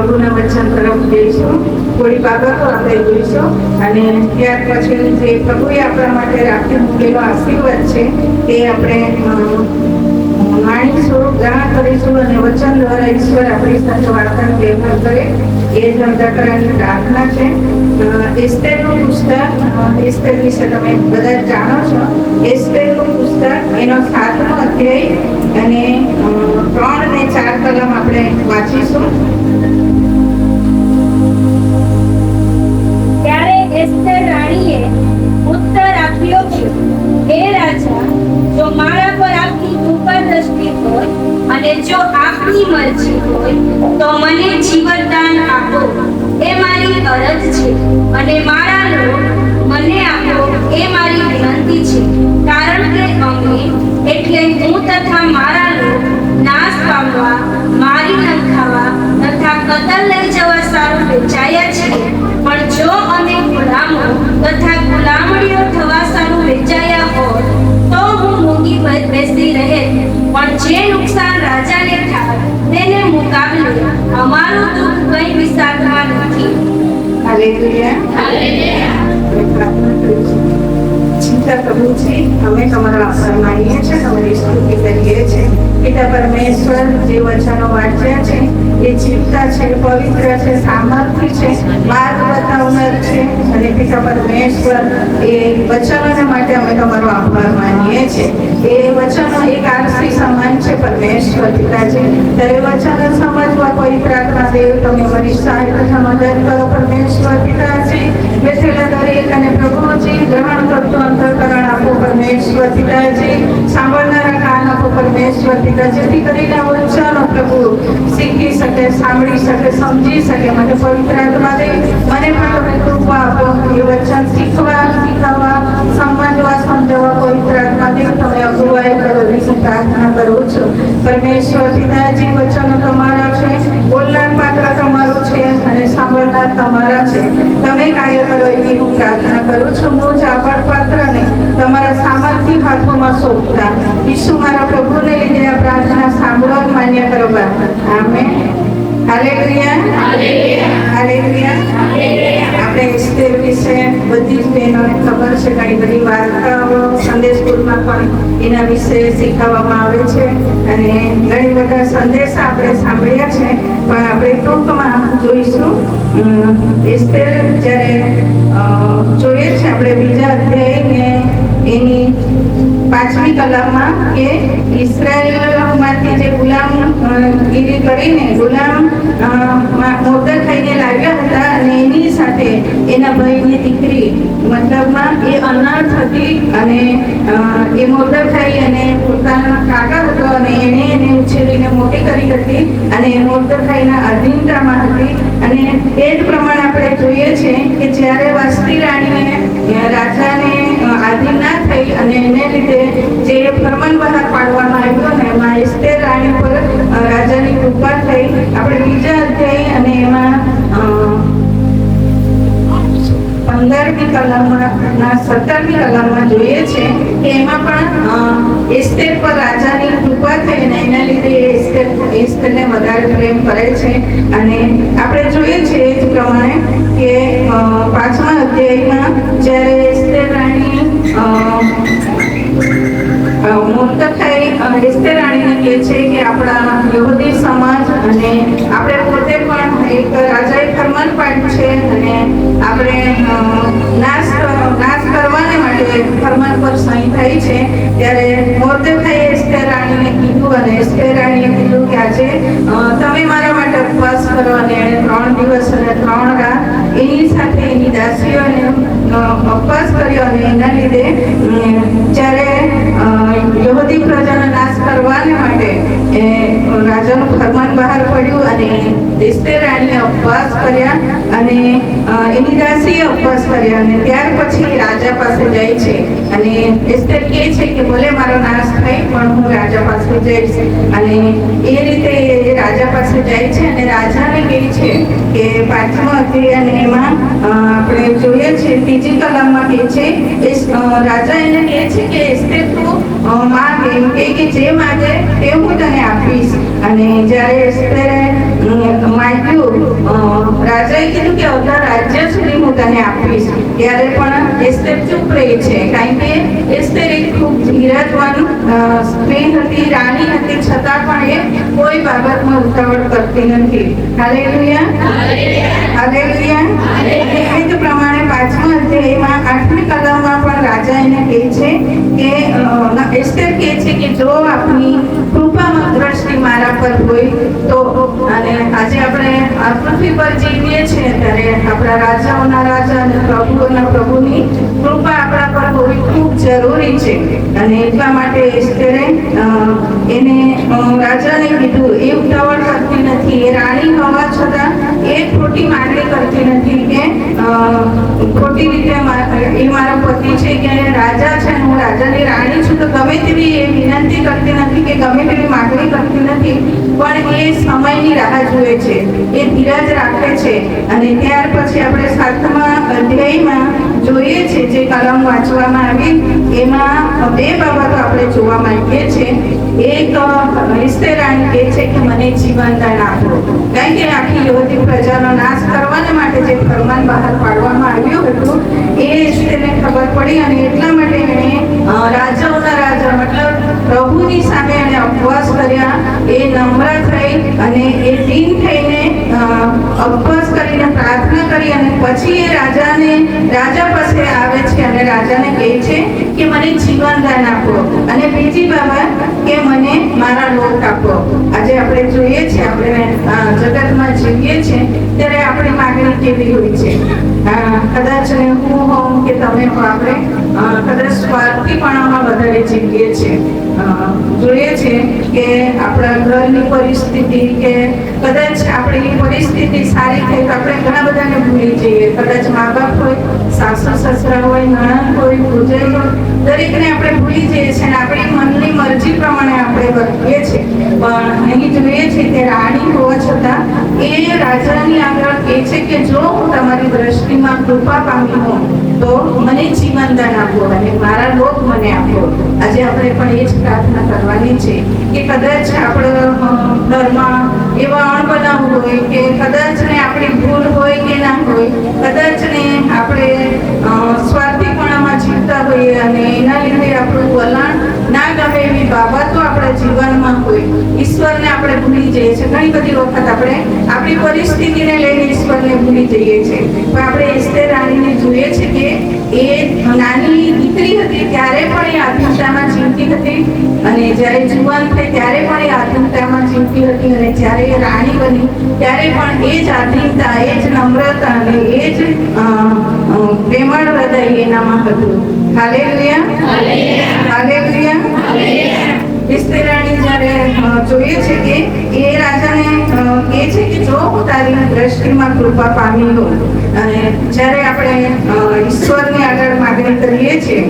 પ્રભુના વચન તરફ જઈશું. થોડી બાબતો આપણે જોઈશું અને ત્યાર પછી જે પ્રભુએ આપણા માટે રાખી મૂકેલો આશીર્વાદ છે તે આપણે માણીશું, ગ્રહણ કરીશું અને વચન દ્વારા ઈશ્વર આપણી સાથે વાર્તાનો વ્યવહાર કરે એ જ કરવાની પ્રાર્થના છે. એસ્તેરનું પુસ્તક, એસ્તેર વિશે તમે બધા જાણો છો. એસ્તેરનું પુસ્તક એનો 7મો અધ્યાય અને 3 અને 4 કલમ આપણે વાંચીશું. ત્યારે એસ્તેર રાણીએ ઉત્તર આપ્યો કે, હે રાજા, જો મારા પર આપની કૃપા દ્રષ્ટિ હોય અને જો આપની મરજી હોય તો મને જીવનદાન આપો, એ મારી અરજ છે. અને મારા લોટ મને આપો, એ મારી વિનંતી છે. કારણ કે અમે એટલે હું તથા મારા લોટ નાશ પામવા, મારી નખાવા તથા કતલ લઈ જવા સારું વેચાયા છીએ. પણ જો અમે ગુલામો તથા ગુલામણીઓ થવા સારું વેચાયા હોત તો હું મૂકી બેસી રહે. પણ જે નુકસાન રાજાને થાય તેને મુકાબલે અમારું દુઃખ કંઈ વિસારમાં નથી. Hallelujah, hallelujah. પ્રાર્થના કરીશું. ચિંતા પ્રભુજી, અમે તમારા આભાર માનીએ છીએ, તમારી સ્તુતિ કરીએ છીએ. પિતા પરમેશ્વર, જે વચનો વાંચ્યા છે એ જીવતા છે, પવિત્ર છે, સામર્થ્ય છે, માર્ગ બતાવનાર છે. અને પિતા પરમેશ્વર, એ વચનોને માટે અમે તમારો આભાર માનીએ છીએ. એ વચનો એક આરસી સમાન છે પરમેશ્વર પિતાજી. ત્યારે વચનો સમજવા કોઈ પ્રાર્થના દેવ તમે મારી સહાયતા મદદ કરો પરમેશ્વર પિતાજી. બેઠેલા દરેક અને પ્રભુજી ગ્રહણ કરતો અંતરકરણ આપો પરમેશ્વર પિતાજી. સાંભળનારા કાન આપો પરમેશ્વર પિતા, જેથી કરીને આ વચનો પ્રભુ શીખી શકે, સાંભળી શકે, સમજી શકે. મને પવિત્ર આત્મા દે, મને પણ તમે કૃપા આપો એ વચન શીખવા, સમજવા, સમજવા. પવિત્ર આત્મા દે, તમે અગુવાઈ કરો એવી પ્રાર્થના કરું છું પરમેશ્વર પિતાજી. વચનો તમારા છે, બોલનાર પાત્ર તમારું છે અને સાંભળનાર તમારા છે. તમે કાર્ય કરો એવી હું પ્રાર્થના કરું છું. હું જ આપણ પાત્રને તમારા સામર્થ્ય હાથોમાં સોંપતા ઈસુ મારા પ્રભુને લીધે આ પ્રાર્થના સાંભળો અને માન્ય કરો. આમેન. Hallelujah, hallelujah, hallelujah. આપણે એસ્તેર વિશે બધી જ બહેનોને ખબર છે. ઘણી બધી વાર્તાઓ સંદેશ સ્કૂલમાં પણ એના વિશે શીખવવામાં આવે છે અને ઘણી બધા સંદેશા આપણે સાંભળ્યા છે. પણ આપણે ટૂંકમાં જોઈશું. એસ્તેર જ્યારે જોઈએ છે આપણે બીજા અધ્યાયને એની 5મી કલમમાં કે ઇસ્રાયેલમાંથી જે ગુલામગીરી કરીને ગુલામ મોર્દખાઈને લાવ્યા હતા અને એની સાથે એના ભાઈની દીકરી, મતલબમાં એ અનાથ હતી અને એ મોર્દખાઈ અને પોતાના કાકા હતો અને એને ઉછેરીને મોટી કરી હતી અને મોર્દખાઈના અધીનતામાં હતી. અને એ જ પ્રમાણે આપણે જોઈએ છે કે જ્યારે વસ્તી રાણીએ રાજાને આધીન ના થઈ અને એને લીધે જે ફરમાન બહાર પાડવામાં આવ્યો ને એમાં એસ્તેર રાણી પર રાજાની કૃપા થઈ. આપણે બીજા અધ્યાય અને એમાં 15મી કલમમાં 17મી કલમમાં જોઈએ છે કે એમાં પણ એસ્તેર પર રાજાની કૃપા થઈ અને એના લીધે એસ્તેરને વધારે પ્રેમ કરે છે. અને આપણે જોઈએ છીએ એ જ પ્રમાણે કે 5મા અધ્યાયમાં જ્યારે એસ્તેર રાણી મોર્દખાઈ એસ્તેર રાણીને કહે છે કે આપણા યહૂદી સમાજ અને આપણે પોતે પણ એક રાજાએ ફરમાન પાડ્યું છે અને આપણે નાશ કરવાને માટે ફરમાન પર સહી થઈ છે. ત્યારે મોર્દખાઈએ એસ્તેર રાણીને કીધું અને એસ્તેર રાણીએ કીધું કે આજે તમે મારા માટે ઉપવાસ કરો. અને એણે 3 દિવસ અને 3 રાત એની સાથે એની દાસીઓને ઉપવાસ કર્યો અને એના લીધે જ્યારે યહૂદી પ્રજાનો નાશ કરવાને માટે રાજાનું ફરમાન બહાર પડ્યું અને એસ્તેર રાણીએ ઉપવાસ કર્યા અને એની દાસીએ ઉપવાસ કર્યા. અને ત્યાર પછી રાજા પાસે જાય છે અને એસ્તેર કહે છે કે ભલે મારો નાશ થાય પણ હું રાજા પાસે જઈશ. અને એ રીતે રાજા પાસે જાય છે અને રાજાને કહે છે કે 5મો અધ્યાય અને એમાં આપણે જોઈએ છે 3જી કલમમાં કહે છે રાજા એને કહે છે કે એસ્તેર તું માંગ, એમ કે જે માંગે તે હું તને આપીશ. અને જ્યારે એસ્તેરે માંગ્યું રાજાએ કીધું કે અડધા રાજ્ય સુધી હું તને આપીશ. ત્યારે પણ એસ્તેર ચૂપ રહી છે, કારણ કે એસ્તેર એક ખૂબ ધીરજવાન સ્ત્રી હતી, રાણી હતી, છતાં પણ એ કોઈ બાબતમાં ઉતાવળ કરતી નથી. Hallelujah, hallelujah. એ જ પ્રમાણે 5મા અધ્યાયમાં 8મી કલમમાં પણ રાજા એને કહે છે કે એસ્તેર કહે છે કે જો આપની કૃપામાં દ્રષ્ટિ મારા પર હોય તો. અને આજે આપણે આ પૃથ્વી પર જીવીએ છીએ ત્યારે આપણા રાજાઓના રાજા અને પ્રભુઓના પ્રભુની કૃપા આપણા પર હોવી ખૂબ જરૂરી છે. અને એટલા માટે એસ્તેરે એને રાજાને કીધું, એ ઉતાવળ કરતી નથી, એ રાણી હોવા છતાં એ ખોટી માંગણી કરતી નથી કે ખોટી રીતે એ મારો પતિ છે કે રાજા છે, હું રાજાની રાણી છું, તો ગમે તેવી એ વિનંતી કરતી નથી કે ગમે તેવી માંગણી કરતી નથી, પણ એ સમયની રાહ જુએ છે, એ ધીરજ રાખે છે. અને ત્યાર પછી આપણે 7મા અધ્યાયમાં જોઈએ છે, જે કલમ વાંચવામાં આવી એમાં 2 બાબતો આપણે જોવા માંગીએ છીએ. એક, એસ્તેર રાણી કહે છે કે મને જીવનદાન આપો, કારણ કે આખી યહૂદી પ્રજાનો નાશ કરવાને માટે જે ફરમાન બહાર પાડવામાં આવ્યું હતું એ એસ્તેરને ખબર પડી, અને એટલા માટે એણે રાજાઓના રાજા મતલબ પ્રભુની સામે એણે ઉપવાસ કર્યા. એ નમ્ર થઈ અને એ દીન થઈને ઉપવાસ કરીને પ્રાર્થના કરી, અને પછી એ રાજા પાસે આવે છે અને રાજાને કહે છે કે મને જીવનદાન આપો, અને બીજી બાબત કે મને મારા લોક આપો. આજે આપણે જોઈએ છીએ, આપણે જગતમાં જીવીએ છીએ ત્યારે આપણી માંગણી કેવી હોય છે. કદાચ હું હોઉં કે તમે હો, આપણે કદાચ સ્વાર્થીપણામાં વધારે જીવીએ છીએ. જોઈએ છે કે આપણા ઘરની પરિસ્થિતિ કે કદાચ આપણી પરિસ્થિતિ સારી થઈ તો આપણે ઘણા બધાને ભૂલી જઈએ. કદાચ મા બાપ હોય, સાસુ સસરા હોય, નણંદ હોય, ભૂજાઈ હોય, દરેકને આપણે ભૂલી જઈએ છીએ અને આપણી મનની મરજી પ્રમાણે આપણે વર્તીએ છીએ. પણ અહીં જોઈએ છે કે રાણી હોવા છતાં એ રાજાની આગળ કહે છે કે જો હું તમારી દ્રષ્ટિમાં કૃપા પામી હોઉં તો મને જીવનદાન આપો અને મારા લોક મને આપો. આજે આપણે પણ એ જ પ્રાર્થના કરવાની છે કે કદાચ આપણો ઘરમાં એવા અણબનાવ હોય કે કદાચ ને આપણી ભૂલ હોય કે ના હોય, કદાચ ને આપણે સ્વાર્થીપણામાં જીવતા હોઈએ અને એના લીધે આપણું વલણ ના ગમે એવી બાબતો આપણા જીવનમાં હોય, ઈશ્વરને આપણે ભૂલી જઈએ છીએ. ઘણી બધી વખત આપણે આપણી પરિસ્થિતિને લઈને ઈશ્વરને ભૂલી જઈએ છીએ. પણ આપણે એસ્તેર રાણીને જોઈએ છે કે એ નાની દીકરી હતી ત્યારે પણ એ આધુનિકતામાં જીવતી હતી, અને જ્યારે જુવાન થઈ ત્યારે પણ એ આધુનિકતામાં જીવતી હતી, અને જ્યારે એ રાણી બની ત્યારે પણ એ જ આધુનિકતા, એ જ નમ્રતા અને એ જ પ્રેમળ હૃદય એનામાં હતું. Hallelujah, hallelujah. એસ્તેર રાણી જ્યારે જોઈએ છે કે એ રાજાને કહે છે કે જો હું તારી દ્રષ્ટિમાં કૃપા પામી હોઉં, અને જ્યારે આપણે ઈશ્વરની આગળ માંગણી કરીએ છીએ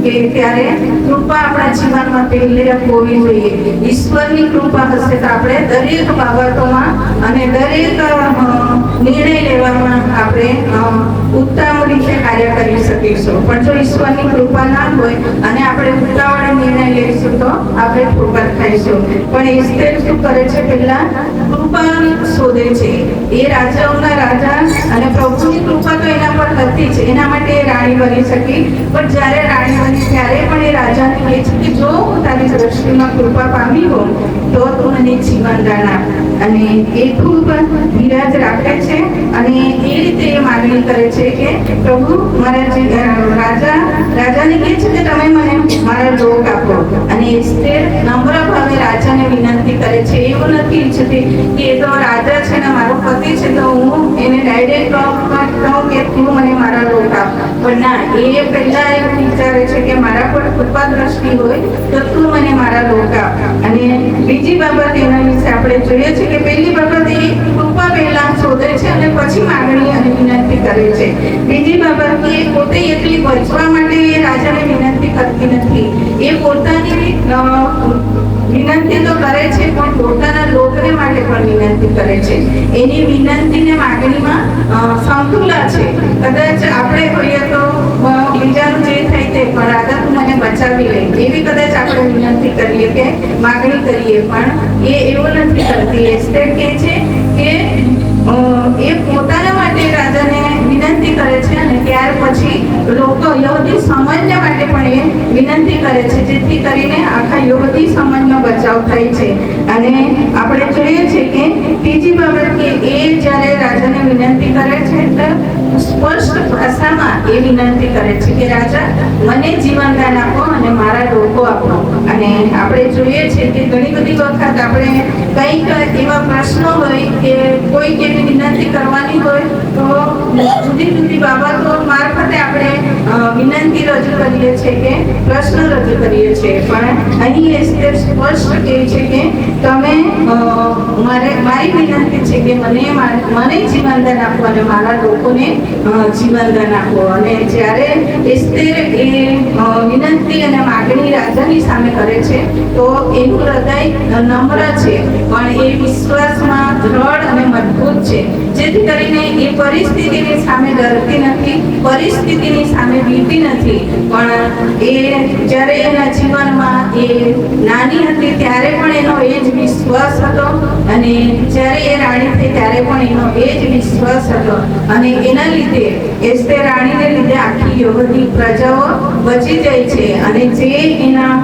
કે ત્યારે કૃપા આપણા જીવનમાં પહેલે હોવી જોઈએ. ઈશ્વરની કૃપા હશે તો આપણે દરેક બાબતોમાં અને દરેક નિર્ણય લેવામાં આપણે ઉત્તમ રીતે કાર્ય કરી શકીશું. પણ જો ઈશ્વરની કૃપા ના હોય અને આપણે ઉતાવળે નિર્ણય લઈશું તો આપણે ઠોકર ખાઈશું. પણ એસ્તેર શું કરે છે, પહેલા કૃપા શોધે છે. એ રાજાઓના રાજા અને પ્રભુની કૃપા તો એના પર હતી જ, એના માટે એ રાણી બની શકી. પણ જ્યારે રાણી બની ત્યારે પણ એ રાજાને કહે છે કે જો હું તારી દ્રષ્ટિમાં કૃપા પામી હોઉં તો તું મને જીવનદાન આપ. અને એ ખૂબ ધીરજ રાખે છે અને એ રીતે એ માંગણી કરે છે કે પ્રભુ મારા રાજાને કહે છે કે તમે મને મારા લોક આપો. અને એસ્તેર નમ્ર ભાવે રાજાને વિનંતી કરે છે. એવું નથી ઈચ્છતી કે એ તો રાજા છે ને મારો પતિ છે તો હું એને ડાયરેક્ટ કહું કે તું મને મારા લોક આપ. પણ ના, એ પહેલા એવું વિચારે છે કે મારા પર કૃપા દ્રષ્ટિ હોય તો તું મને મારા લોક આપ. અને બીજી બાબત એના વિશે આપણે જોઈએ છે કે પહેલી બાબત એ કૃપા પહેલા શોધે છે અને પછી માંગણી અને વિનંતી કરે છે. બીજી બાબત એ પોતે એકલી બચવા માટે એ રાજાને વિનંતી કરતી નથી. એ પોતાની વિનંતી તો કરે છે પણ પોતાના લોકને માટે પણ વિનંતી કરે છે. એની વિનંતી ને માંગણીમાં સંતુલન છે. કદાચ આપણે હોઈએ તો બીજાનું જે થાય તે પણ રાજા તું મને બચાવી લે એવી કદાચ આપણે વિનંતી કરીએ કે માંગણી કરીએ, પણ એ એવું નથી કરતી. એસ્તેર કહે છે કે એ પોતાના વિનંતી કરે છે, જેથી કરીને આખા યુવતી સમાજનો બચાવ થાય છે. અને આપણે જોઈએ છે કે ત્રીજી બાબત કે એ જ્યારે રાજાને વિનંતી કરે છે તો સ્પષ્ટ ભાષામાં એ વિનંતી કરે છે કે રાજા, મને જીવનદાન આપો અને મારા લોકો આપો. અને આપણે જોઈએ છે કે ઘણી બધી વખત આપણે કંઈક એવા પ્રશ્નો હોય કે કોઈ એવી વિનંતી કરવાની હોય તો જુદી જુદી બાબતો મારફતે આપણે વિનંતી રજૂ કરીએ છીએ કે પ્રશ્ન રજૂ કરીએ છીએ. પણ અહીં એસ્તેર સ્પષ્ટ કહે છે કે તમે મારી વિનંતી છે કે મને જીવનદાન આપો અને મારા લોકોને જીવનદાન આપો. અને જ્યારે એસ્તેર એ વિનંતી અને માગણી રાજાની સામે કરે છે તો એનું હૃદય નમ્ર છે, પણ એ વિશ્વાસમાં દ્રઢ અને મજબૂત છે, જેથી કરીને એ પરિસ્થિતિની સામે ડરતી નથી, પરિસ્થિતિની સામે બીતી નથી. પણ એ જ્યારે એના જીવનમાં એ નાની હતી ત્યારે પણ એનો એ જ વિશ્વાસ હતો, અને જ્યારે એ રાણી થઈ ત્યારે પણ એનો એ જ વિશ્વાસ હતો. અને એના લીધે એસ્તેર રાણીને લીધે આખી યહૂદી પ્રજાઓ બચી જાય છે. અને જે એના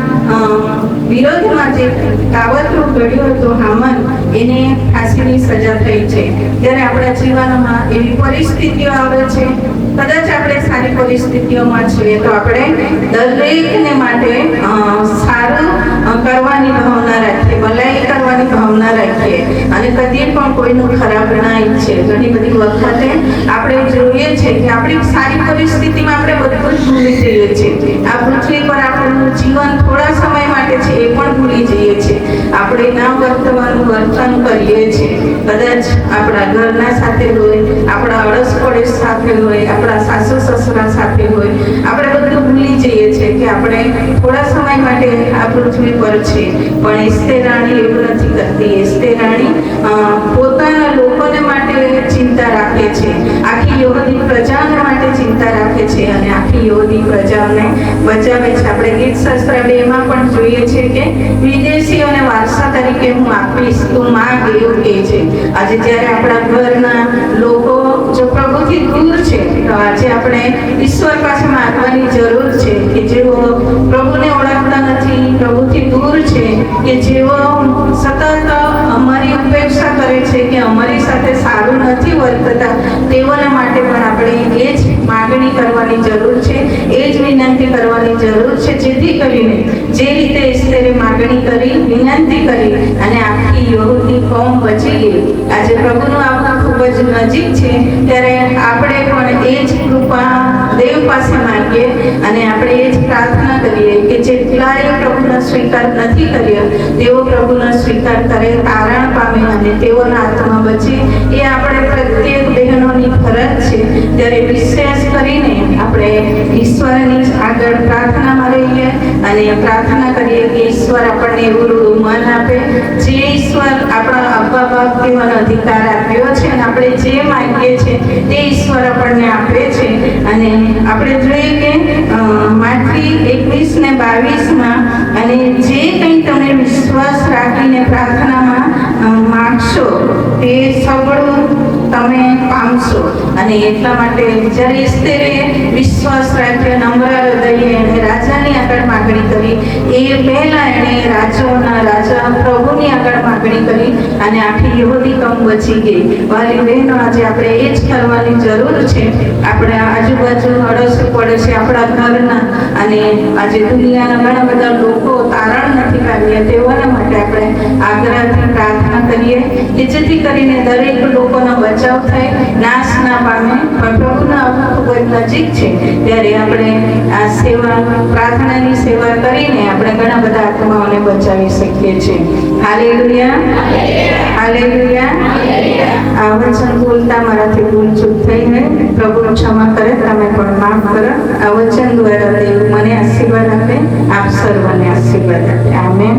વિરોધમાં જે કાવતરું ઘડ્યું હતું હામાન, એને ફાંસીની સજા થઈ છે. જ્યારે આપણા જીવનમાં એવી પરિસ્થિતિઓ આવે છે, કદાચ આપણે સારી પરિસ્થિતિઓમાં છીએ તો આપણે દરેકને માટે સારું કરવાની ભાવના રાખીએ, ભલાઈ કરવાની ભાવના રાખીએ અને કદી પણ કોઈનું ખરાબ ના ઈચ્છીએ. ઘણી બધી વખતે આપણે જોઈએ છે કે આપણી સારી પરિસ્થિતિમાં આપણે બધું જ ભૂલી જઈએ છીએ. આ પૃથ્વી પર આપણું જીવન થોડા સમય માટે છે એ પણ ભૂલી જઈએ છીએ. આપણે ના વર્તવાનું વર્તન કરીએ છીએ, કદાચ આપણા ઘરના સાથે હોય, આપણા અડસ પડોશ સાથે હોય, આપણા સાસુ સસરા સાથે હોય, આપણે બધું ભૂલી જઈએ છીએ કે આપણે થોડા સમય માટે આ પૃથ્વી પર છે. પણ એસ્તેર રાણી એવું નથી કરતી. એસ્તેર રાણી પોતાના લોકોને માટે ચિંતા રાખે છે, આખી યહૂદી પ્રજાને માટે ચિંતા રાખે છે અને આખી યહૂદી પ્રજાને બચાવે છે. આપણે ગીત શાસ્ત્ર 2 માં પણ જોઈએ છે કે વિદેશીઓને વારસા તરીકે હું આપીશ, તું માંગ, એવું કહે છે. આજે જ્યારે આપણા ઘરના લોકો જો પ્રભુથી દૂર છે તો આજે આપણે ઈશ્વર પાસે માંગવાની જરૂર છે કે જેઓ પ્રભુને ઓળખતા નથી, પ્રભુથી દૂર છે, કે જેઓ સતત અમારી ઉપેક્ષા કરે છે કે અમારી સાથે સારું નથી વર્તતા, તેઓના માટે પણ આપણે એ જ માગણી કરવાની જરૂર છે, એ જ વિનંતી કરવાની જરૂર છે, જેથી કરીને જે રીતે એસ્તેરે માગણી કરી, વિનંતી કરી અને આખી યહૂદી કોમ બચી ગઈ. આજે પ્રભુનું આવવું ખૂબ જ નજીક છે, ત્યારે આપણે પણ એ જ કૃપા દેવ પાસે માંગીએ અને આપણે એ જ પ્રાર્થના કરીએ કે જેટલાએ પ્રભુનો સ્વીકાર નથી કર્યો તેઓ પ્રભુનો સ્વીકાર કરે, તારણ પામે અને તેઓના આત્મા બચે. એ આપણે પ્રત્યેક બહેનોની ફરજ છે. ત્યારે વિશેષ કરીને આપણે ઈશ્વરની આગળ પ્રાર્થનામાં રહીએ અને પ્રાર્થના કરીએ કે ઈશ્વર આપણને એવું મન આપે જે ઈશ્વર આપણા અબ્બા બાપ તેવાનો અધિકાર આપ્યો છે અને આપણે જે માંગીએ છીએ તે ઈશ્વર આપણને આપે છે. અને આપણે જોઈએ કે માથી 21 ને 22 અને જે કંઈ તમે વિશ્વાસ રાખીને પ્રાર્થનામાં માગશો તે સગળું તમે પામશો. અને એટલા માટે જ્યારે એસ્તેરે વિશ્વાસ રાખ્યો, નમ્ર હૃદયે અને રાજાની આગળ માગણી કરી, એ પહેલા એણે રાજાઓના રાજા પ્રભુની આગળ માગણી કરી અને આખી યહૂદી કમ બચી ગઈ. વાલી બહેનો, આજે આપણે એ જ કરવાની જરૂર છે. આપણે આજુબાજુ અડોશી પડોશી આપણા ઘરના અને આજે દુનિયાના ઘણા બધા લોકો તારણ નથી પામ્યા, તેઓના માટે આપણે આગ્રહથી પ્રાર્થના કરીએ કે જેથી કરીને દરેક લોકોનો બચાવ થાય, નાશ ના પામે. પણ પ્રભુના આવવું ખૂબ જ નજીક છે, ત્યારે આપણે આ સેવા, પ્રાર્થનાની સેવા કરીને આપણે ઘણા બધા આત્માઓને બચાવી શકીએ છીએ. Hallelujah, hallelujah. આ વચન બોલતા મારાથી ભૂલ ચૂક થઈ હોય, પ્રભુ ક્ષમા કરે, તમે પણ માફ કરો. આ વચન દ્વારા દેવ મને આશીર્વાદ આપે, આપ સર્વને આશીર્વાદ આપે. આમેન.